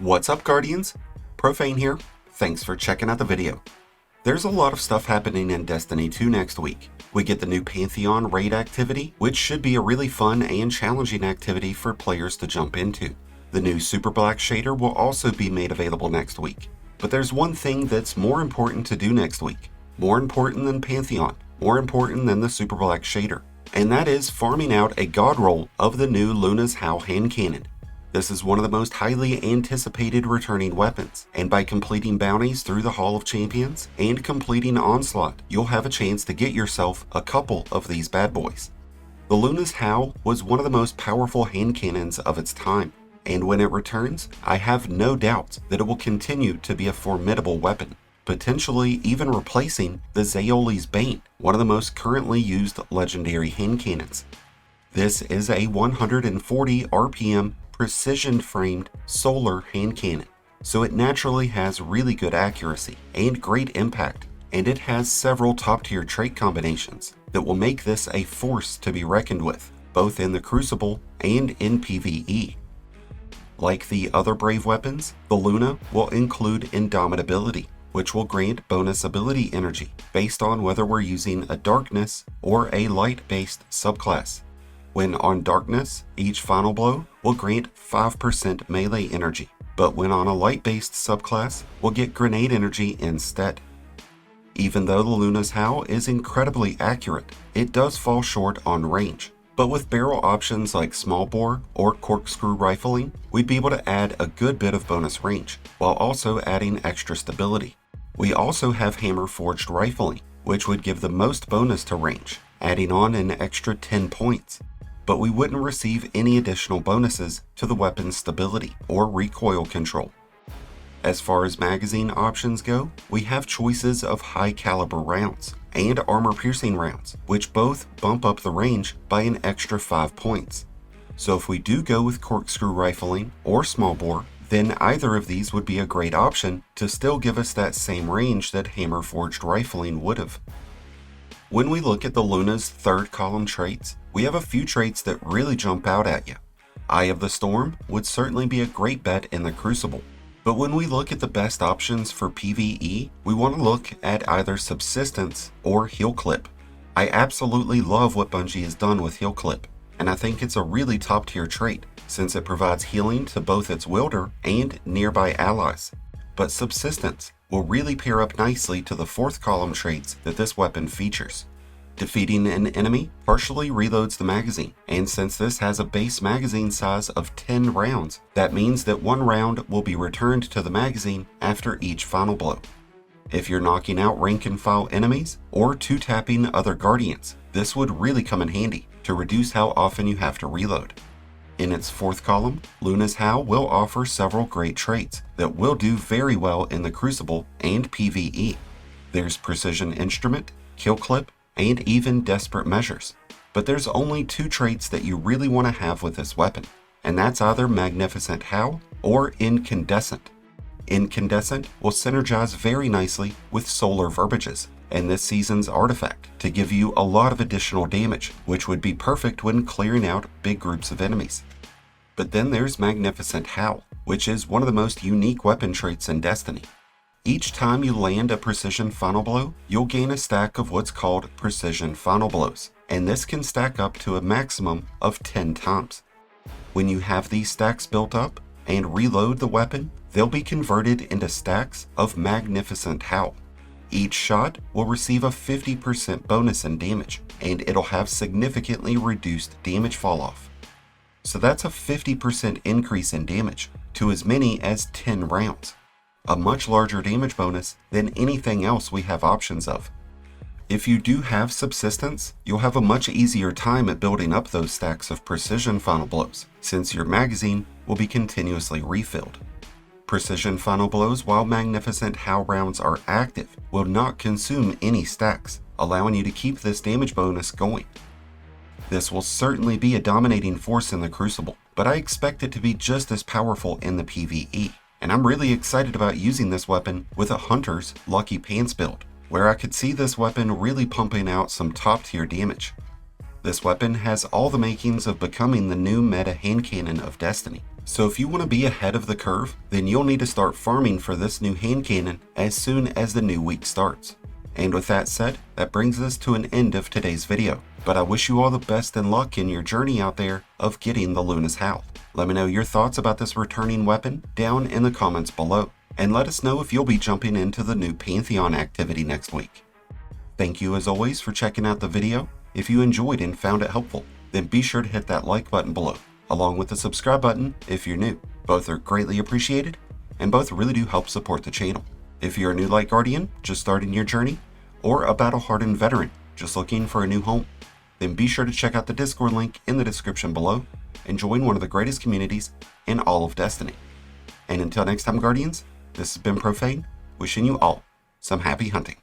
What's up, Guardians? Profane here. Thanks for checking out the video. There's a lot of stuff happening in Destiny 2 next week. We get the new Pantheon raid activity, which should be a really fun and challenging activity for players to jump into. The new Super Black shader will also be made available next week. But there's one thing that's more important to do next week. More important than Pantheon. More important than the Super Black shader. And that is farming out a god roll of the new Luna's Howl hand cannon. This is one of the most highly anticipated returning weapons, and by completing bounties through the Hall of Champions and completing Onslaught, you'll have a chance to get yourself a couple of these bad boys. The Luna's Howl was one of the most powerful hand cannons of its time, and when it returns, I have no doubt that it will continue to be a formidable weapon, potentially even replacing the Zaoli's Bane, one of the most currently used legendary hand cannons. This is a 140 RPM precision-framed solar hand cannon, so it naturally has really good accuracy and great impact, and it has several top-tier trait combinations that will make this a force to be reckoned with, both in the Crucible and in PvE. Like the other Brave weapons, the Luna will include Indomitability, which will grant bonus ability energy based on whether we're using a Darkness or a Light-based subclass. When on Darkness, each final blow will grant 5% melee energy, but when on a light-based subclass, we'll get grenade energy instead. Even though the Luna's Howl is incredibly accurate, it does fall short on range, but with barrel options like small bore or corkscrew rifling, we'd be able to add a good bit of bonus range, while also adding extra stability. We also have hammer forged rifling, which would give the most bonus to range, adding on an extra 10 points. But we wouldn't receive any additional bonuses to the weapon's stability or recoil control. As far as magazine options go, we have choices of high caliber rounds and armor-piercing rounds, which both bump up the range by an extra 5 points. So if we do go with corkscrew rifling or small bore, then either of these would be a great option to still give us that same range that hammer-forged rifling would have. When we look at the Luna's third column traits, we have a few traits that really jump out at you. Eye of the Storm would certainly be a great bet in the Crucible, but when we look at the best options for PvE, we want to look at either Subsistence or Heal Clip. I absolutely love what Bungie has done with Heal Clip, and I think it's a really top tier trait, since it provides healing to both its wielder and nearby allies. But Subsistence will really pair up nicely to the fourth column traits that this weapon features. Defeating an enemy partially reloads the magazine, and since this has a base magazine size of 10 rounds, that means that one round will be returned to the magazine after each final blow. If you're knocking out rank and file enemies or two-tapping other Guardians, this would really come in handy to reduce how often you have to reload. In its fourth column, Luna's Howl will offer several great traits that will do very well in the Crucible and PvE. There's Precision Instrument, Kill Clip, and even Desperate Measures. But there's only two traits that you really want to have with this weapon, and that's either Magnificent Howl or Incandescent. Incandescent will synergize very nicely with Solar Verbiages and this season's artifact to give you a lot of additional damage, which would be perfect when clearing out big groups of enemies. But then there's Magnificent Howl, which is one of the most unique weapon traits in Destiny. Each time you land a precision final blow, you'll gain a stack of what's called precision final blows, and this can stack up to a maximum of 10 times. When you have these stacks built up and reload the weapon, they'll be converted into stacks of Magnificent Howl. Each shot will receive a 50% bonus in damage, and it'll have significantly reduced damage falloff. So that's a 50% increase in damage to as many as 10 rounds. A much larger damage bonus than anything else we have options of. If you do have Subsistence, you'll have a much easier time at building up those stacks of precision final blows, since your magazine will be continuously refilled. Precision final blows, while Magnificent Howl rounds are active, will not consume any stacks, allowing you to keep this damage bonus going. This will certainly be a dominating force in the Crucible, but I expect it to be just as powerful in the PvE, and I'm really excited about using this weapon with a Hunter's Lucky Pants build, where I could see this weapon really pumping out some top tier damage. This weapon has all the makings of becoming the new meta hand cannon of Destiny, So if you want to be ahead of the curve, then you'll need to start farming for this new hand cannon as soon as the new week starts. And with that said, that brings us to an end of today's video. But I wish you all the best and luck in your journey out there of getting the Luna's Howl. Let me know your thoughts about this returning weapon down in the comments below. And let us know if you'll be jumping into the new Pantheon activity next week. Thank you as always for checking out the video. If you enjoyed and found it helpful, then be sure to hit that like button below, along with the subscribe button if you're new. Both are greatly appreciated, and both really do help support the channel. If you're a new Light Guardian just starting your journey, or a battle-hardened veteran just looking for a new home, then be sure to check out the Discord link in the description below and join one of the greatest communities in all of Destiny. And until next time, Guardians, this has been Profane, wishing you all some happy hunting.